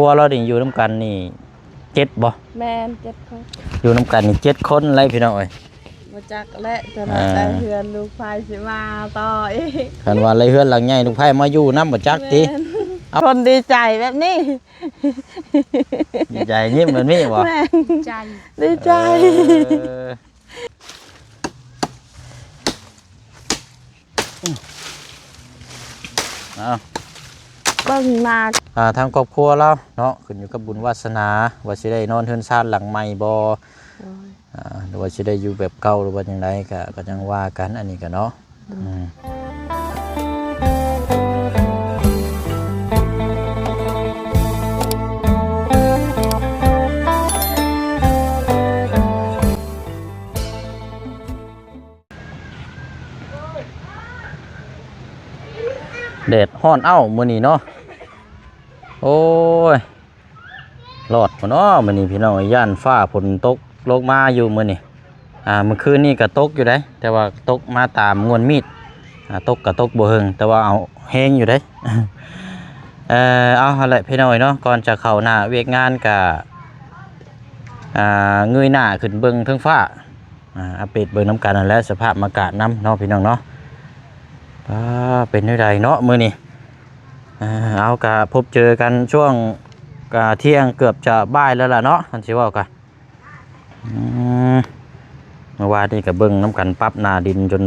ปัวเราดิอยู่น้ำกันนี่7บ่แม่น7 คนอยู่น้ำกันนี่7 คนไรพี่น้องเอ้ยบ่จักและจนได้เฮือนลูกไผสิมาต่ออีกคันว่าไรเฮือนหลังใหญ่ลูกไผ่มาอยู่นำบ่จักติคนดีใจแบบนี้ดีใจยิ้มแบบนี้บ่ใจดีใจเบิ่งมาทางครอบครัวเราเนาะขึ้นอยู่กับบุญวาสนาว่าสิได้นอนเฮือนซ่านหลังใหม่บ่หรือว่าสิได้อยู่แบบเก่าหรือว่าจังไดก็จังว่ากันอันนี้ก็เนาะแดดฮ้อนมื้อนี้เนาะโอ้ยรอดบ่เนาะมื้อนี้พี่น้องย่านฟ้าฝนตกลงมาอยู่มื้อนี้เมื่อคืนนี้ก็ตกอยู่ได้แต่ว่าตกมาตามงวนมีดตกก็ตกบ่เฮิงแต่ว่าเอาแฮงอยู่ได้เอาหั่นแหละพี่น้องเนาะก่อนจะเข้าหน้าเวียกงานก็เงยหน้าขึ้นเบิ่งเทิงฟ้าอัปเดตเบิ่งน้ำกันนั่นแหละสภาพอากาศนำเนาะพี่น้องเนาะเป็นจังไดเนาะมื้อนี้เอากะพบเจอกันช่วงเที่ยงเกือบจะบ่ายแล้วล่ะเนาะอันสิว่ากันเมื่อวานนี้ก็เบิ่งน้ำกันปรับหน้าดินจน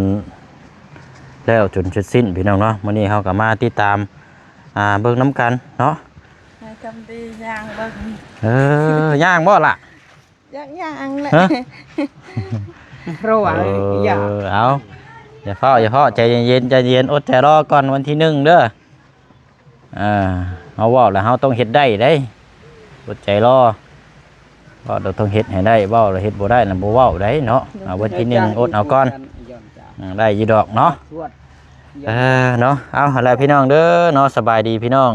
แล้วจนสิ้นพี่น้องเนาะมื้อนี้เฮาก็มาติดตามเบิ่งน้ำกันเนาะให้กำดีย่างเบิ่งย่างบ่ล่ะย่างแหละรัวอย่าเอาอย่าเฝ้าใจเย็นอดใจรอก่อนวันที่1เด้อเฮาเว้าแล้วเฮาต้องเฮ็ดได้อดใจรอเราต้องเฮ็ดให้ได้เว้าแล้วเฮ็ดบ่ได้น่ะบ่เว้าได้เนาะวันที่1อดเอาก่อนได้อยู่ดอกเนาะเนาะเอาอะไรพี่น้องเด้อเนาะสบายดีพี่น้อง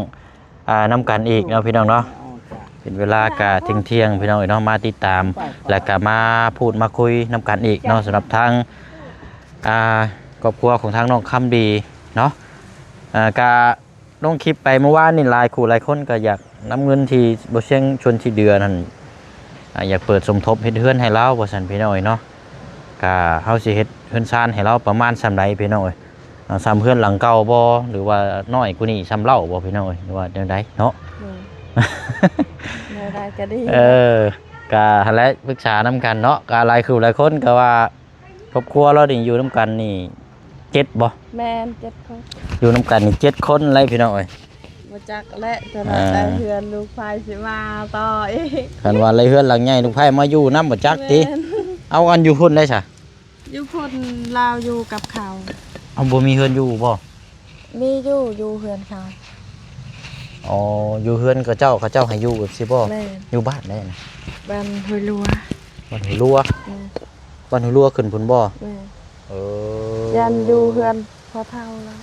นำกันอีกเนาะพี่น้องเนาะเป็นเวลากะเที่ยงพี่น้องเนาะมาติดตามแล้วก็มาพูดมาคุยนำกันอีกเนาะสำหรับทางครอบครัวของทางน้องคำดีเนาะกะลงคลิปไปเมื่อวานนี่หลายคนก็อยากนำเงินที่บ่เชียงชวนที่เดือนนั่นอยากเปิดสมทบเฮ็ดเฮือนให้เราว่าซั่นพี่น้องเนาะกะเฮาสิเฮ็ดเฮือนซ่านให้เราประมาณส่ำใดพี่น้องซ้ำเฮือนหลังเก่าบ่หรือว่าน้อยกว่านี้ซ้ำเล่าบ่พี่น้องหรือว่าจังไดเนาะได้ก็ดีกะหั่นแหละปรึกษานำกันเนาะกะหลายคนก็ว่าครอบครัวเรานี่อยู่นำกันนี่7บ่แม่น7 คนอยู่นำกันนี่7 คนไรพี่น้องบ่จักและจนได้เฮือนลูกไผสิมาต่ออีกคันว่าไรเฮือนหลังใหญ่ลูกไผมาอยู่นำบ่จักติเอาอันอยู่พุ่นได้ซะอยู่พุ่นลาวอยู่กับเขาเอาบ่มีเฮือนอยู่บ่มีอยู่เฮือนเขาอยู่เฮือนเขาเจ้าให้อยู่แบบสิบ่อยู่บ้านได้นะบ้านห้วยลัวบ้านห้วยลัวขึ้นพุ่นบ่ยันอยู่เฮือนพอเท่าแล้ว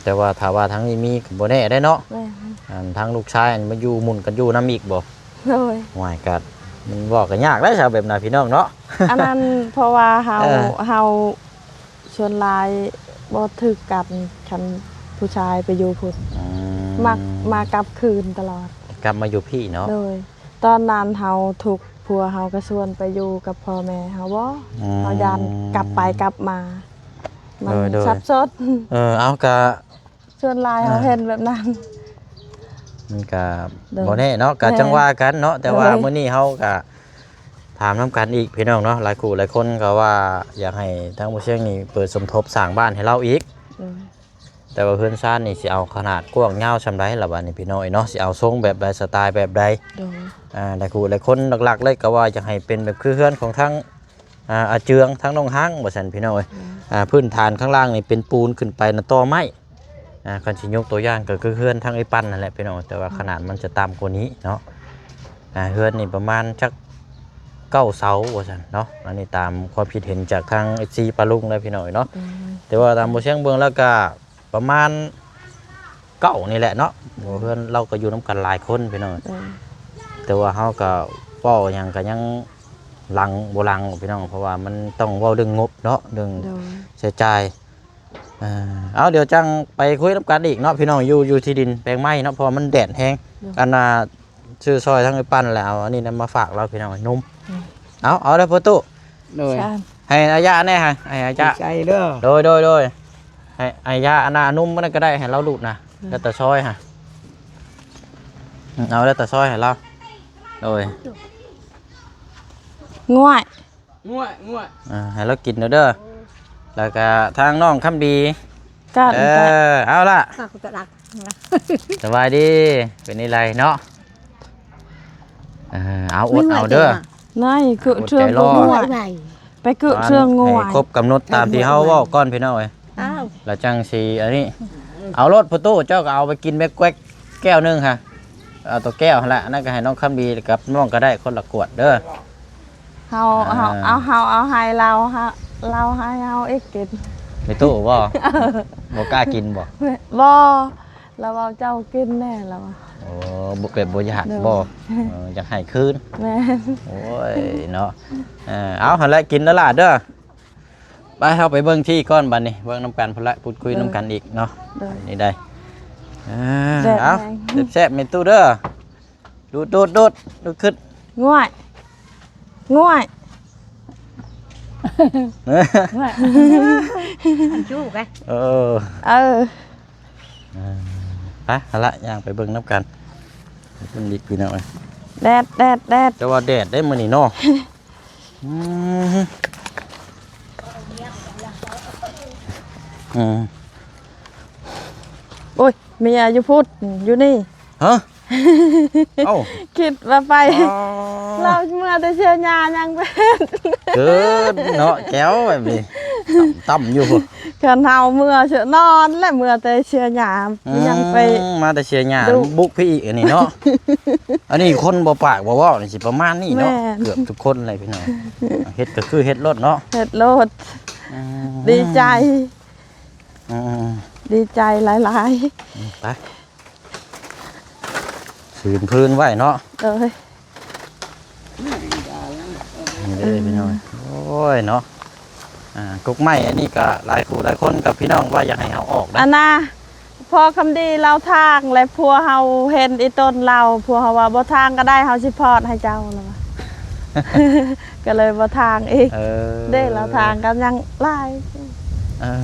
แต่ว่าถ้าว่าทั้งนี้มีก็บ่แน่ได้เนาะทั้งลูกชายมาอยู่หมุนกันอยู่นำอีกบ่โอ้ยห่วยกัดมันบอกก็ยากได้ซะแบบน่ะพี่น้องเนาะอันนั้นเพราะว่าเฮาชวนลายบ่ถึกกันคันผู้ชายไปอยู่พุ่นมากลับคืนตลอดกลับมาอยู่พี่เนาะโดยตอนนั้นเฮาถูกผัวเฮาก็ชวนไปอยู่กับพ่อแม่เฮาบ่เฮายันกลับไปกลับมามันซับซ้อนเอากะชวนลายเฮาเห็นแบบนั้นมันกะบ่แน่เนาะกะจังว่ากันเนาะแต่ว่ามื้อนี้เฮากะถามนำกันอีกพี่น้องเนาะหลายคนก็ว่าอยากให้ทางผู้เชี่ยวนี่เปิดสมทบสร้างบ้านให้เราอีกแต่ว่าเพื่อนซ่านนี่สิเอาขนาดกว้างยาวซำใดล่ะบัดนี้พี่น้องเนาะสิเอาทรงแบบใดสไตล์แบบใดหลายคนหลักๆเลยก็ว่าอยากให้เป็นแบบคือเฮือนของทางอาเจืองทั้งน้องห้างว่าซั่นพี่น้องพื้นฐานข้างล่างนี่เป็นปูนขึ้นไปน่ะต่อไม้คันสิยกตัวอย่างก็คือเฮือนทางไอ้ปั้นนั่นแหละพี่น้องแต่ว่าขนาดมันจะต่ำกว่านี้เนาะเฮือนนี่ประมาณจัก9 เสาว่าซั่นเนาะอันนี้ตามความคิดเห็นจากทาง FC ปาลุงเลยพี่น้องเนาะแต่ว่าตามบ่เชียงเบิ่งแล้วก็ประมาณ9นี่แหละเนาะเพื่อนเราก็อยู่นำกันหลายคนพี่น้องแต่ว่าเฮาก็เว้าหยังก็ยังลังพี่น้องเพราะว่ามันต้องเว้าเรื่องงบเนาะเรื่องใช้จ่าย เอาเดี๋ยวจังไปคุยน้ำกันอีกเนาะพี่น้องอยู่ที่ดินแปลงไม้เนาะเพราะมันแดดแห้งอันน่ะชื่อซอยทั้งไอ้ปั้นแล้วอันนี้นำมาฝากเราพี่น้องนุ่มเอาได้ประตู โดย ให้อายะแน่ฮะให้อายะ ใจเด้อ โดยให้อายะอันน่ะนุ่มมันก็ได้ให้เราหลุดนะแล้วแต่ซอยฮะเอาแล้วแต่ซอยให้เราโดย ง่วย ง่วย ให้เรากินเด้อแล้วก็ทางน้องคำดี กัน เอาล่ะ ข้าก็ดัก สบายดีเป็นนี่ไรเนาะเอาอดเอาเด้อ นั่นคือเชือง อดใจรอ ง่วย ไหว ไปคือเชืองง่วย ให้ครบกำหนดตามที่เฮาเว้าก่อนพี่น้องเอ้ย อ้าว แล้วจังสิอันนี้เอารถประตูเจ้าก็เอาไปกินแบกแก๊กแก้วนึงค่ะเอาตัวแก้วหั่นละนั่นก็ให้น้องคำดีกับน้องก็ได้คนละขวดเด้อ เฮาให้เราให้เฮาเอ็กกิน ในตู้บ่บ่กล้ากินบ่ บ่เราเอาเจ้ากินแน่แล้ว โอ้บ่เก็บบ่อยากบ่อยากให้คืน แม่ โอ้ยเนาะเอาหั่นละกินแล้วล่ะเด้อไปเฮาไปเบิ่งที่ก่อนบัดนี้เบิ่งน้ำกันพุ่นละพูดคุยน้ำกันอีกเนาะนี่ได้เอาแซ่บๆในตู้เด้อดูดขึ้น ง่วยง่วย จู้ไป เออ ไปเอาละย่างไปเบิ่งน้ำกันเพิ่นดีกพี่น้องเอ้ย แดด แต่ว่าแดดได้มื้อนี้เนาะอืม โอ้ยเมียอยู่พูดอยู่นี่ ฮะเอ้า คิดว่าไป เราเมื่อแต่เชียร์ยายังเป็น เกินเนาะแก้วแบบนี้ต่ำอยู่พุ่น กันเฮาเมื่อเชื่อนอนและเมื่อแต่เชียร์ยายังไป มาแต่เชียร์หญ้า ดู บุกพี่อีกอันนี้เนาะอันนี้คนบ่ปากบ่เว้านี่สิประมาณนี้เนาะ แม่น เกือบทุกคนเลยพี่น้องเฮ็ดก็คือเฮ็ดรถเนาะ เฮ็ดโลด อืม ดีใจ อืม ดีใจหลาย ไปสืนพื้นไว้เนาะ ๆเลย นี่เลยพี่น้องโอ้ยเนาะกุกไม้อันนี้ก็หลายคู่หลายคนกับพี่น้องว่าอยากให้เอาออกนะ อันน่ะพอคำดีเราทางและพัวเฮาเห็นอีต้นเราพัวเฮาว่าบ่ทางก็ได้เฮาสิพอดให้เจ้าแล้วว่ะ ก็เลยบ่ทางอีก เด้เราทางกันยังหลาย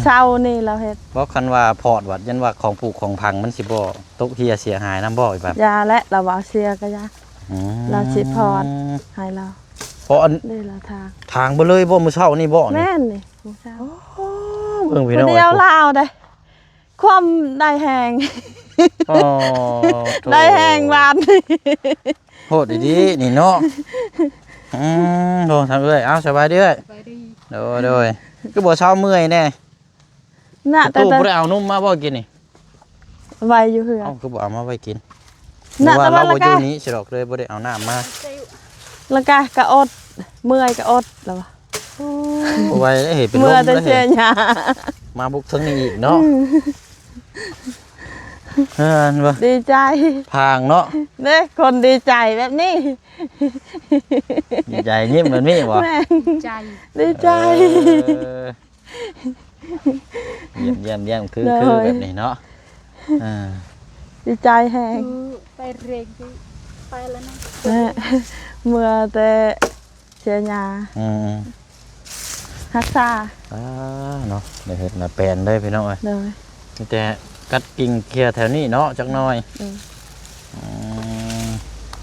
เช้านี่เราเฮ็ด เพราะคันว่าพอดวัดยันว่าของปลูกของพังมันสิบ่ตกเฮียเสียหายน้ำบ่อีกแบบ ยาและเราว่าเสียก็ยา อืม เราสิพอด ให้เรา เพราะอัน ได้เราทาง ทางบ่เลยบ่มื้อเช้านี่บ่นี่ แม่นนี่มื้อเช้า เบิ่งพี่ ค น้ น อง เดียวลาวได้ความได้แหง อ๋อโถ่ ได้แหงบาน โหดดีๆนี่เนาะโดทำเอ้ยเอาสบายดีเอ้ย ไปดี โดยก็บ่เช้าเมื่อยแน่ น่ะแต่ ตู้บ่ได้เอานุ่มมาบ่กินนี่ ไวอยู่เหือ เอ้าก็บ่เอามาไว้กิน น่ะ ว่า แต่ เรา ว่า บ่ ละ อก ะ ยู่นี้สิดอกเลยบ่ได้เอาน้ำมา ละกะกะอดเมื่อยกะอดแล้ววะ บ่ไหว้ได้เห็นเป็นล เมื่อ ม แต่ แล้ว เชี เห็ ย น ร์ยา มาบุกเทั้งนี้อีกเนาะบ่ ดีใจ พางเนาะ เด้คนดีใจแบบนี้ ดีใจยิ้มแบบนี้บ่ แม่ ใจ ดีใจ เออเยี่ยมคือ เลย แบบนี้เนาะอ่า ดีใจแหง ไปเร่งไปแล้วนะ แม่เมื่อแต่เชียร์ยา อืม ฮักษา เนาะได้เห็ดมาแปลนได้พี่น้องเอ้ย เลย แต่กัดกิ่งเคลียร์แถวนี้เนาะจักหน่อย อืม อืม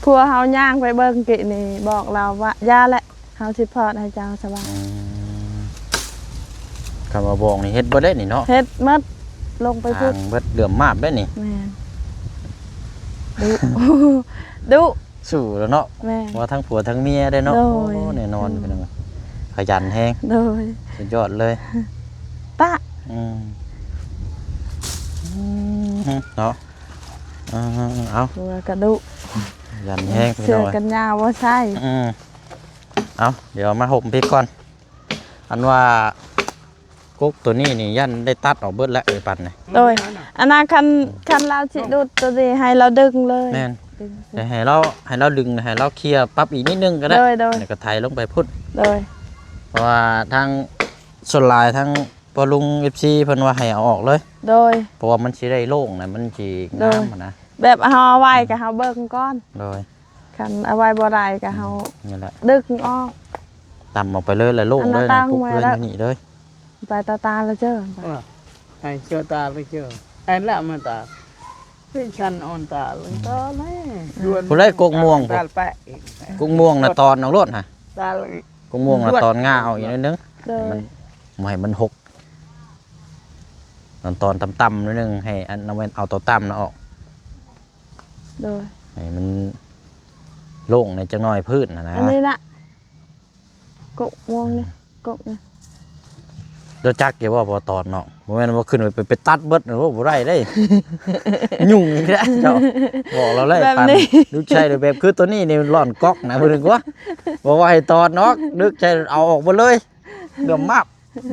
พัวเฮาย่างไปเบิ่งกินี่บอกเราว่ายาและเฮาสิพอดให้เจ้าสบาย คำว่าบอกนี่เฮ็ดบ่ได้นี่เนาะ เฮ็ดหมัดลงไปพู ทา ด งเบิดเหลื่อมมาบได้นี่ แม่นดุ ดุ สู้แล้วเนาะ แม่น ว่าทั้งผัวทั้งเมียได้เนาะ โด โอ้ ย แน่นอนพี่น้องขยันแฮง โดย สุดยอดเลย ตะ อืมเนาะเอา ตัวกระดุ ขยันแฮงพี่ เสื้ น้ อ อง กันยาวบ่ใช่ เอาเดี๋ยวมาห่มพริกก่อน อันว่ากุ๊กตัวนี้นี่ยันได้ตัดออกเบิดแล้วปั่นนี่ โดยอันนั้นคันเราสิดูดตัวนี้ให้เราดึงเลย แม่น ดึง แต่ให้เราดึงให้เราเคลียร์ปรับอีกนิดนึงก็ได้ โดย แล้วก็ไถลงไปพุด โดย เพราะว่าทางส่วนลายทาง พอลุง FC เพิ่นว่าให้เอาออกเลย โดย เพราะว่ามันสิได้โล่งนะมันสิงามอะนะ แบบเฮาเอาไว้ก็เฮาเบิ่งก่อน โดย คันเอาไว้บ่ได้ก็เฮา นี่แหละ ดึงออก ต่ำออกไปเลยแล้วโล่งเลย อันนั้นตั้ นะ ง ปุ๊บ ไว้ เลย แล้ว อยู่นี่เลย ไปตาแล้วเจอ ให้เชื่อตาไปเชื่อไอ้ละมันตาพี่ชันอ่อนตาลงตาเลย ผู้ได้กกม่วง ตาแปะอีก กกม่วงน่ะตอนเอารถน่ะ ตาเลย กกม่วงน่ะตอนง่าเอาอีกนิดนึง โดย มันบ่ให้มันหกตอนต่ำๆนิดนึงให้อันเอาตัวต่ำน่ะออก โดย ให้มันโล่งในจังหน่อยพืชนะ อันนี้น่ะกกม่วงนี่กกนี่ เดี๋ยวจักเกี่ยวว่าพอตอนเนาะบ่แม่นว่าขึ้นไปตัดเบิดโอ้บ่ได้เด้ ยุ่งอีกแล้วเจ้าบอกเราเลยปันนึกใช่เลยแบบคือตัวนี้นี่มันร่อนก๊อกนะเพิ่นว่าบอกว่าให้ตอนเนาะนึกใช่เอาออกหมดเลยเดือดมับ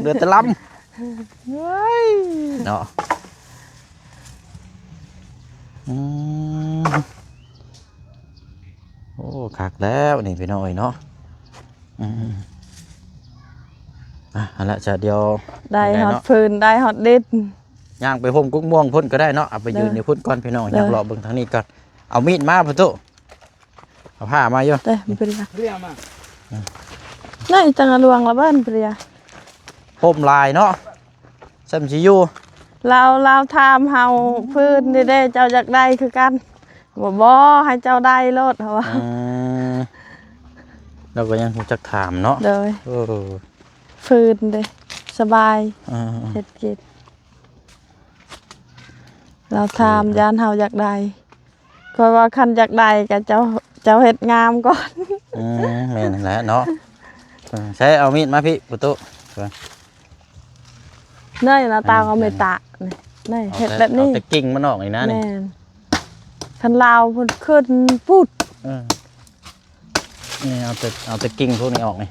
เดือดตะลำเฮ้ยเนาะโอ้คักแล้วนี่พี่น้อยเนาะเอาละจะเดียว ได้ฮอดฟืนได้ฮอดดิน ย่างไปห่มกุ้งม่วงพ่นก็ได้เนาะเอาไปยืนอยู่พ่นก่อนพี่น้องย่างรอเบิ่งทางนี้ก่อนเอามีดมาพ่อตุเอาผ้ามาอยู่ เด้มันเป็นไร เรียกมา นี่จังหลวงละเบิ้นเปรีย ห่มลายเนาะซ้ำสิอยู่ เราถามเฮาฟืนนี่เด้เจ้าอยากได้คือกันบ่ให้เจ้าได้โลดเฮาว่า เราก็ยังคงจักถามเนาะ โดยฟืนเด้สบายเฮ็ดกินเราถามยานเฮาอยากได้ก็ว่าคันอยากได้ก็เจ้าเฮ็ดงามก่อน แม่นแหละเนาะใช้เอามีดมาพี่ปุตุ เนยนะตาเอาเมตะนี่เฮ็ดแบบนี้ เอาแต่กิ่งมันออกนี่นะนี่ แม่นคันลาวเพิ่นขึ้นพูด นี่เอาแต่กิ่งพวกนี้ออกนี่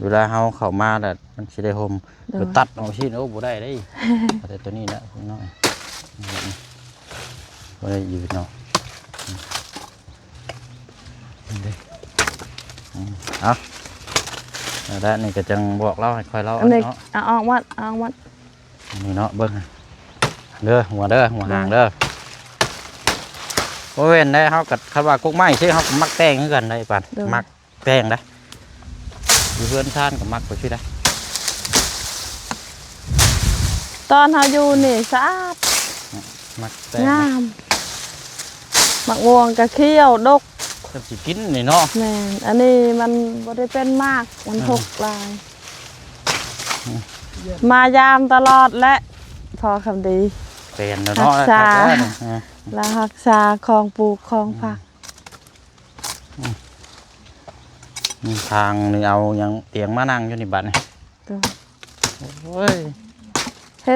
เวลาเฮาเข้ามาแล้วมันสิได้ห่มหรือตัดออกชิ้นโอ้บ่ได้เด้เอาแต่ตัวนี้นะพี่น้อยบ่ได้ยืดเนาะเอาแล้วนี่ก็จังบอกเล่าให้คอยเล่า อันนี้ เนาะ เอาออกวัด นี่เนาะเบิ้งเด้อหัวหางเด้อโอ้เว้นได้เขากัดคำว่ากุ๊กไม้ชื่อเขามักแป้งเหมือนกันได้ปันมักแป้งได้อยู่เพื่อนท่านกับมักไปชื่อได้ ตอนเฮาอยู่นี่สะอาด มักแป้ง งามมักม่วงกะเคี้ยวดก จะสิกินนี่เนาะ แม่นอันนี้มันบ่ได้เป็นมากมันหกลาย มายามตลอดและพอคำดี เป็นเนาะ รักษา แล้ว และรักษาของปลูกของผัก ทางนี่เอายังเตียงมานั่งอยู่ในบัดนี่ ตัว โอ้ย เฮ็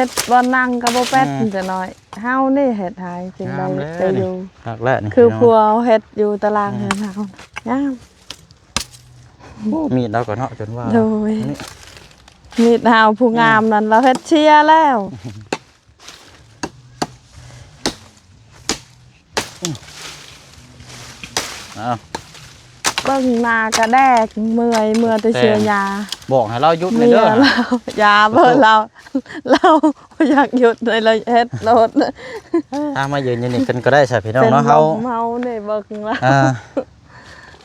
ดบ่นั่งก็บ่เป็ดจะน้อยเฮานี่เฮ็ดหายจึงได้ได้อยู่ หักแล้วนี่ คือพัวเฮ็ดอยู่ตารางเฮือนเฮางาม มีดเราก็เนาะจนว่า โดยมีดเฮาผู้งามนั่นเราเฮ็ดเชียร์แล้ว เอา เบิ่งหน้ากระแดกเมื่อยแต่เชียร์ยา บอกให้เราหยุดเลย เมีย เด้อ เรายาเบิ่เราอยากหยุดเลยเราเฮ็ดโลด ถ้ามายืนอยู่นี่กันก็ได้ใช่พี่น้อง เป็น เนาะ ล เขา มเฮานี่เบิ่งแล้ว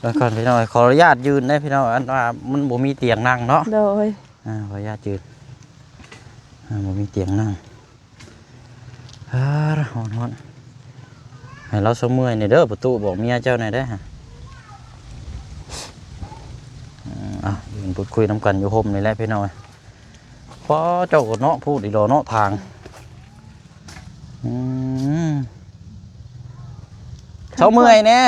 แล้วก่อนพี่น้องขออนุญาตยืนได้พี่น้องอันว่ามันบ่มีเตียงนั่งเนาะ โดย ขออนุญาตยืนบ่มีเตียงนั่งร้อนให้เราสมมือนี่เด้อประตูบอกเมียเจ้าหน่อยได้อฮะยืนพูดคุยน้ำกันอยู่ห่มนี่แหละพี่น้องเพราะเจ้าก็เนาะพูดอีโลเนาะทางเช้าเมื่อยแน่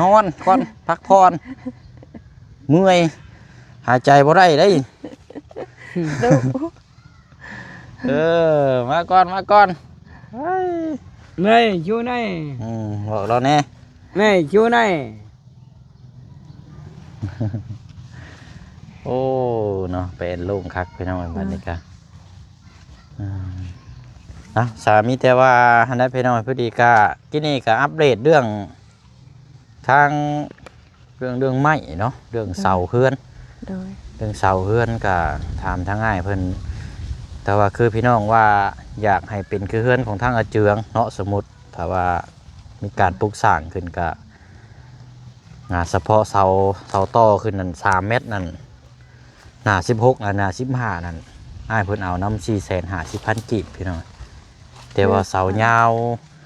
นอนก่อนพักผ่อนเมื่อยหายใจบ่ได้ได้ ดู มาก่อน này chú này บอกเราแน่ này chú này โอ้เนาะเป็นลุงคักพี่น้องบัดนี้ก็สามีแต่ว่าหันได้พี่น้องพอดีก็กินนี่ก็อัปเดตเรื่องทางเรื่องไม้เนาะเรื่องเสาเฮือน โดย เ รื่องเสาเฮือนก็ถามทางง่ายเพิ่นแต่ว่าคือพี่น้องว่าอยากให้เป็นคือเฮือนของทางอาเจืองเนาะสมมุติถ้าว่ามีการปลูกสร้างขึ้นก็เฉพาะเสาต่อขึ้นนั่น3 เมตรนั่นหน้า16หน้า15นั่นอ้ายเพิ่นเอานำ450,000 กีบพี่น้องแต่ว่าเสายาว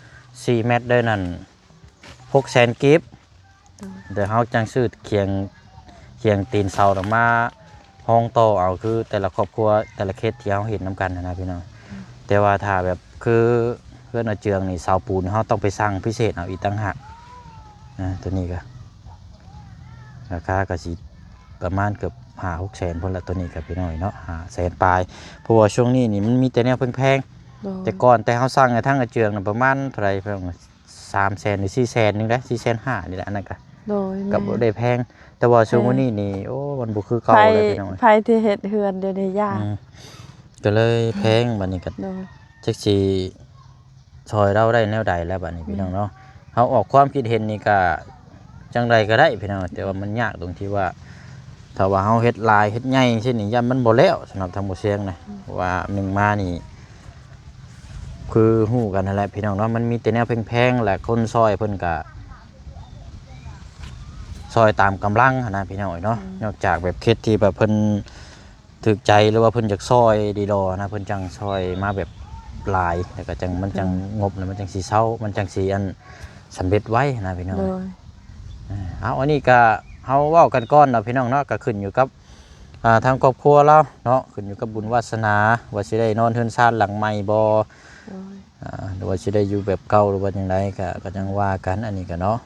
4 เมตรได้นั่น600,000 กีบเดี๋ยวเฮาจังซื้อเคียงตีนเสาออกมาห้องต่อเอาคือแต่ละครอบครัวแต่ละเคสที่เฮาเห็นนํกันนะพี่น้องแต่ว่าถ้าแบบคือเพื่อนอาเจืองนี่เสาปูนเฮาต้องไปสร้างพิเศษเอาอีกต่างหากตัวนี้ก็ราคาก็สิประมาณเกือบ5-6 แสนพุ่นละตัวนี้ก็พี่น้อยเนาะ5 แสนปลายเพราะว่าช่วงนี้นี่มันมีแต่แนวแพงๆแต่ก่อนแต่เฮาสร้างในทางอาเจืองน่ะประมาณเท่าไหร่พี่น้อง3 แสนหรือ4 แสนนึงได้4,500,000นี่แหละอันนั้นก็โดยก็บ่ได้แพงแต่ว่าช่วงนี้นี่โอ้มันบ่คือเก่าเลยพี่น้อง ไผที่เฮ็ดเฮือนเดี๋ยวนี้ยาก ก็เลยแพงบัดนี้ก็ โดย จักสิซอยเราได้แนวใดแล้วบัดนี้พี่น้องเนาะเฮาออกความคิดเห็นนี่ก็จังใดก็ได้พี่น้องแต่ว่ามันยากตรงที่ว่าถ้าว่าเฮาเฮ็ดลายเฮ็ดใหญ่เช่นนี้ย่ำมันบ่แล้วสำหรับทางบ่เสียงนะว่าหนึ่งมานี่คือฮู้กันนั่นแหละพี่น้องเนาะมันมีแต่แนวแพงๆแหละคนซอยเพิ่นก็ซอยตามกำลังนะพี่น้องเนาะนอกจากแบบเคสที่แบบเพิ่นถึกใจหรือว่าเพิ่นอยากซอยดีดอนะเพิ่นจังซอยมาแบบลายแล้วก็จังมันจังงบแล้วมันจังสิเซามันจังสิอันสำเร็จไว้นะพี่น้อง โดย เอาอันนี้ก็เฮาเว้ากันก่อนเนาะพี่น้องเนาะก็ขึ้นอยู่กับทางครอบครัวเราเนาะขึ้นอยู่กับบุญวาสนาว่าสิได้นอนเฮือนซ่านหลังใหม่บ่ โดย หรือว่าสิได้อยู่แบบเก่าหรือว่าจังไดก็จังว่ากันอันนี้ก็เนาะ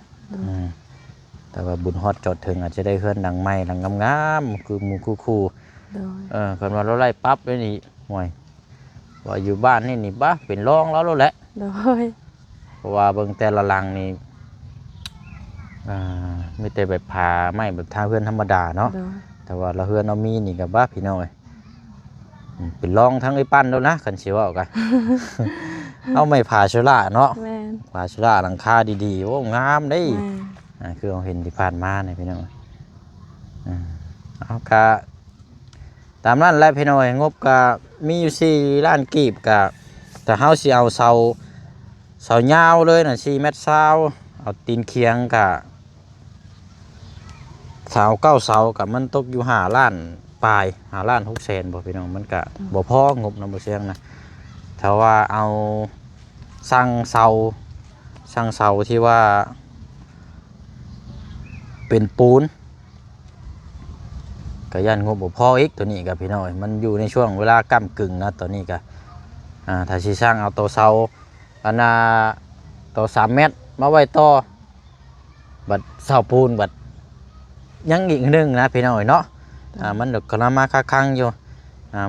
แต่ว่าบุญฮอดจอดถึงอาจจะได้เฮือนหลังใหม่หลังงามๆคือหมู่คู่ๆ โดย เพิ่นว่าเราไล่ปั๊บเลยนี่ห่วยว่าอยู่บ้านนี่บ้าเป็นรองแล้วแหละ โดย เพราะว่าเบิ่งแต่ละหลังนี่มีแต่แบบผาไม้แบบทางเพื่อนธรรมดาเนาะ โดย แต่ว่าเราเพื่อนเรามีนี่กับบ้าพี่น้อยเป็นรองทั้งไอ้ปั้นแล้วนะคันสิว่ากัน เอาไม้ผาชลาเนาะ แม่น ผาชลาหลังคาดีๆโอ้งามเด้ แม่น คือเราเห็นที่ผ่านมาเนี่ยพี่น้อยเอากะตามนั้นแหละพี่น้อยงบก็มีอยู่4 ล้านกีบกะแต่เฮาสิเอาเสายาวเลยน่ะ4 เมตรเอาตีนเคียงกะเสา9 เสากับมันตกอยู่5 ล้านปลาย5 ล้าน 6 แสนบ่พี่น้องมันกะบ่พองบนำบ่เสียงนะถ้าว่าเอาสร้างเสาที่ว่าเป็นปูนก็ยันงบบ่พออีกตัวนี้กับพี่น้อยมันอยู่ในช่วงเวลาก้ำกึ่งนะตัวนี้ก็ถ้าสิสร้างเอาตัวเสาอันน่ะตัว3 เมตรมาไว้ต่อบัดเสาปูนบัดยังอีกนึงนะพี่น้อยเนาะมันดอกกระมาค้างอยู่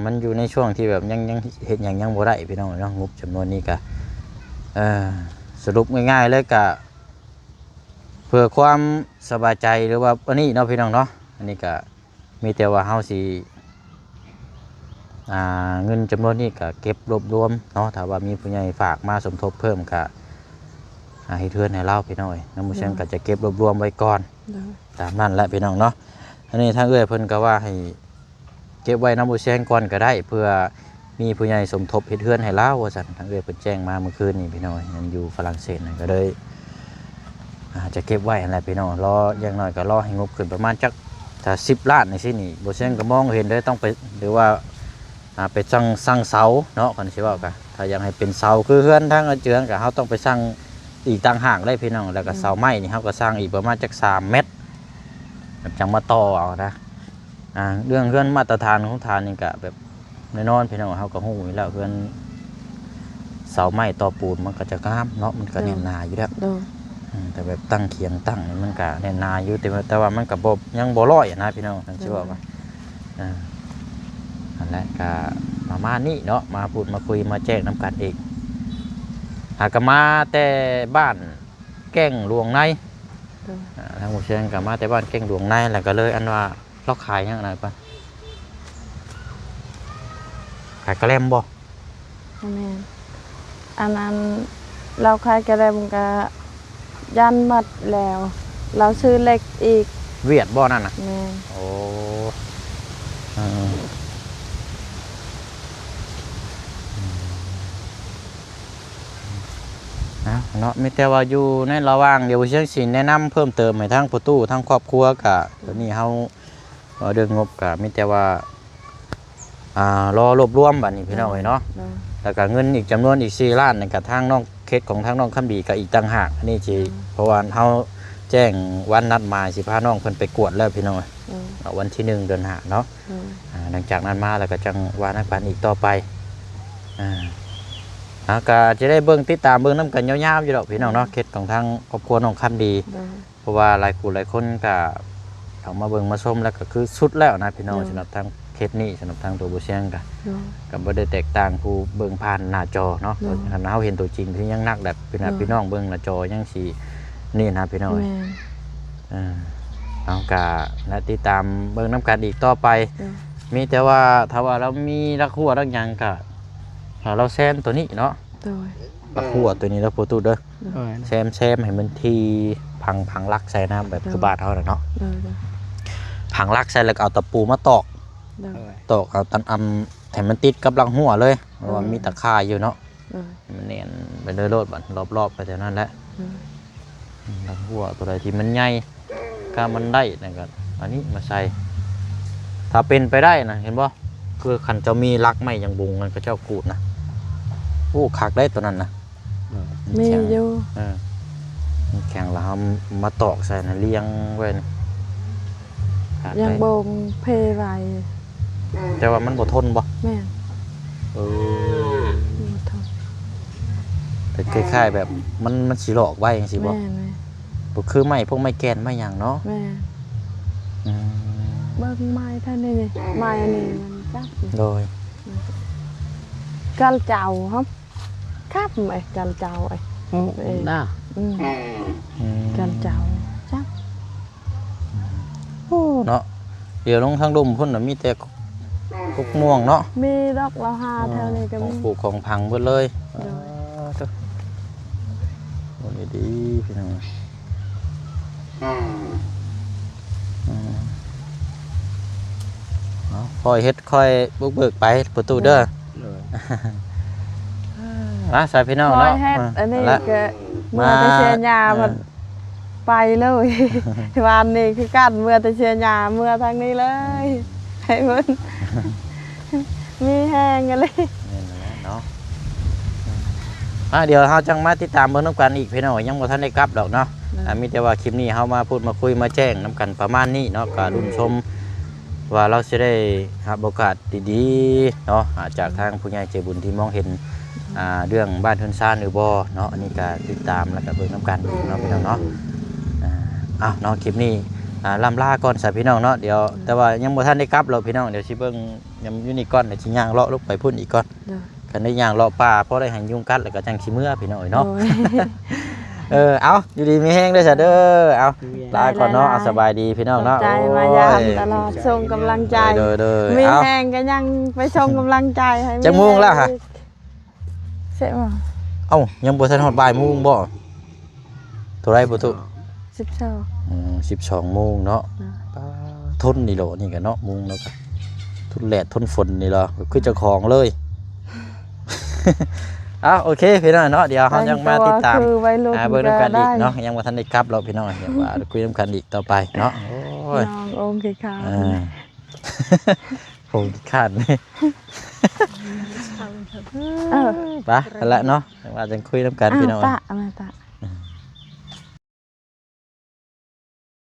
มันอยู่ในช่วงที่แบบยังเฮ็ดหยังยังบ่ได้พี่น้อยเนาะงบจำนวนนี้ก็สรุปง่ายๆเลยก็เพื่อความสบายใจหรือว่าอันนี้เนาะพี่น้องเนาะอันนี้ก็มีแต่ว่าเฮาสิเงินจำนวนนี้ก็เก็บรวบรวมเนาะถ้าว่ามีผู้ใหญ่ฝากมาสมทบเพิ่มก็ให้เทือนให้เราพี่น้อยน้ำมือเชียงก็จะเก็บรวบรวมไว้ก่อน โดย ตามนั้นแหละพี่น้องเนาะอันนี้ทางเอื้อยเพิ่นก็ว่าให้เก็บไว้น้ำมือเชียงก่อนก็ได้เพื่อมีผู้ใหญ่สมทบเฮ็ดเทือนให้เราว่าซั่นทางเอื้อยเพิ่นแจ้งมาเมื่อคืนนี้พี่น้อยยังอยู่ฝรั่งเศสนั่นก็เลยจะเก็บไว้อะไรพี่น้องรออย่างน้อยก็รอให้งบขึ้นประมาณจักถ้า10 ล้านในที่นี่บ่เชียงก็มองเห็นเลยต้องไปหรือว่าไปสร้างเสาเนาะกันสิว่ากันถ้าอยากให้เป็นเสาคือเฮือนทางเจืองก็เฮาต้องไปสร้างอีกต่างหากได้พี่น้องแล้วก็เสาไม้นี่เฮาก็สร้างอีกประมาณจัก3 เมตรจังมาต่อเอานะเรื่องเฮือนมาตรฐานของฐานนี่ก็แบบแน่นอนพี่น้องเฮาก็ฮู้อยู่แล้วเฮือนเสาไม้ต่อปูนมันก็จะงามเนาะมันก็แน่นหนาอยู่แล้ว โดย แต่แบบตั้งเคียงตั้งนี่มันก็แน่นหนาอยู่แต่ว่ามันก็บ่ยังบ่ร้อยนะพี่น้องจังสิว่าว่านั่นแหละก็ประมาณนี้เนาะมาพูดมาคุยมาแจ้งน้ำกันอีกหากมาแต่บ้านแก้งหลวงในทางหมู่เชียงก็มาแต่บ้านแก้งหลวงในแล้วก็เลยอันว่าเราขายยังไงปะขายกระแลมบ่ แม่นอันนั้นเราขายกระแลมก็ยันหมดแล้วเราซื้อเหล็กอีก เวียดบ่นั่นน่ะ แม่น โอ้ เนาะมีแต่ว่าอยู่ในระหว่างเดี๋ยวเชียงศิลป์แนะนำเพิ่มเติมให้ทั้งประตูทั้งครอบครัวกะตอนนี้เฮาเรื่องงบกะมีแต่ว่ารอรวบรวมบัดนี้พี่น้องเนาะแล้วก็เงินอีกจำนวนอีก4 ล้านนั่นก็ทางน้องเคสของทางน้องคำดีก็อีกต่างหากอันนี้สิเพราะว่าเฮาแจ้งวันนัดหมายสิพาน้องเพิ่นไปกวดแล้วพี่น้องวันที่1 เดือน5เนาะหลังจากนั้นมาแล้วก็จังว่านักปันอีกต่อไปก็จะได้เบิ่งติดตามเบิ่งน้ำกันยาวๆอยู่ดอกพี่น้องเนาะเคสของทางครอบครัวน้องคำดีเพราะว่าหลายคนก็เอามาเบิ่งมาชมแล้วก็คือสุดแล้วนะพี่น้องสำหรับทางเคสนี้สำหรับทางตัวบุเชียงก็บ่ได้แตกต่างผู้เบิ่งผ่านหน้าจอเนาะถ้าเฮาเห็นตัวจริงที่ยังนักแบบพี่น้องเบิ่งหน้าจอยังสินี่นะพี่น้องเอากะและติดตามเบิ่งน้ำกันอีกต่อไปมีแต่ว่าถ้าว่าเรามีรักหัวรักหยังก็เราแซมตัวนี้เนาะรักหัวตัวนี้แล้วโปรตูเด้อแซมให้มันทีพังลักใส่น้ำแบบคือบาดเท่านั้นเนาะพังลักใส่แล้วเอาตะปูมาตอกเอาตันให้มันติดกับรักหัวเลยเพราะว่ามีตะข่ายอยู่เนาะมันเนียนไปเรื่อยๆบัดรอบๆไปแต่นั้นแหละรักหัวตัวใดที่มันใหญ่ก็มันได้นะครับอันนี้มาใส่ถ้าเป็นไปได้นะเห็นบ่คือขันเจ้ามีรักไม่ยังบุงมันก็เจ้ากูดนะโอ้คักได้ตัวนั้นนะมีอยู่แข็งแล้วมาตอกใส่นะเลี้ยงไว้ยังบงเพไว้แต่ว่ามันบ่ทนบ่แม่บ่ทนแต่คล้ายๆแบบมันสิหลอกไว้จังซี่บ่บ่คือไม้พวกไม้แกนไม้หยังเนาะแม่เบิ่งไม้เท่านี้นี่ไม้อันนี้มันจับโดยกันเจ้าครับไอ้กันเจ้าไอ้น่ะกันเจ้าจับเนาะเดี๋ยวลงทางดุมพุ่นน่ะมีแต่กุกม่วงเนาะมีดอกละหาแถวนี้ก็มีปลูกของพังเบิดเลยโอ้ยดีพี่น้องค่อยเฮ็ดค่อยบุกเบิกไปประตูเด้อมาใส่พี่น้องเนาะอันนี้ก็เมื่อตะเชียญามันไปเลยวันนี้คือกันเมื่อตะเชียญาเมื่อทางนี้เลยให้มันมีแห้งกันเลยเนาะเดี๋ยวเราจังมาติดตามเบิ่งน้ำกันอีกพี่น้องยังบ่ทันได้กลับดอกเนาะมีแต่ว่าคลิปนี้เฮามาพูดมาคุยมาแจ้งน้ำกันประมาณนี้เนาะก็รุ่นชมว่าเราจะได้รับโอกาสดีๆเนาะจากทางผู้ใหญ่ใจบุญที่มองเห็นเรื่องบ้านทุนซ่านหรือบ่เนาะอันนี้ก็ติดตามแล้วก็เบิ่งน้ำกันเนาะพี่น้องเนาะเนาะคลิปนี้ล่ำลาก่อนสายพี่น้องเนาะเดี๋ยวแต่ว่ายังบ่ทันได้กลับหรอกพี่น้องเดี๋ยวสิเบิ่งยังอยู่นี่ก่อนเดี๋ยวสิย่างเลาะลงไปพุ่นอีกก่อนกันได้ย่างเลาะป่าเพราะได้หันยุงกัดแล้วก็จังสิเมื่อพี่น้องเนาะเอาอยู่ดีมีแห้งด้วยจ้ะเด้อเอาลาก่อนเนาะสบายดีพี่น้องเนาะใจมายามตลอดส่งกำลังใจมีแห้งก็ยังไปส่งกำลังใจให้จังม่วงแล้วฮะเสร็จมั้งยังบ่ทันฮอดบ่ายโมงบ่เท่าไรบ่ตุ12 โมงเนาะทนนี่โลนี่กันเนาะมุงแล้วก็ทนแดดทนฝนนี่เหรอคือเจ้าของเลยโอเคพี่น้องเนาะเดี๋ยวเขายังมาติดตามเบิ่งน้ำกันอีกเนาะยังมาทันได้กลับเราพี่น้องเดี๋ยวว่าคุยน้ำกันอีกต่อไปเนาะโอ้ยน้ององค์ขี้ขาดผมขี้ขาดนี่ไปแล้วเนาะว่าจะคุยน้ำกันพี่น้อง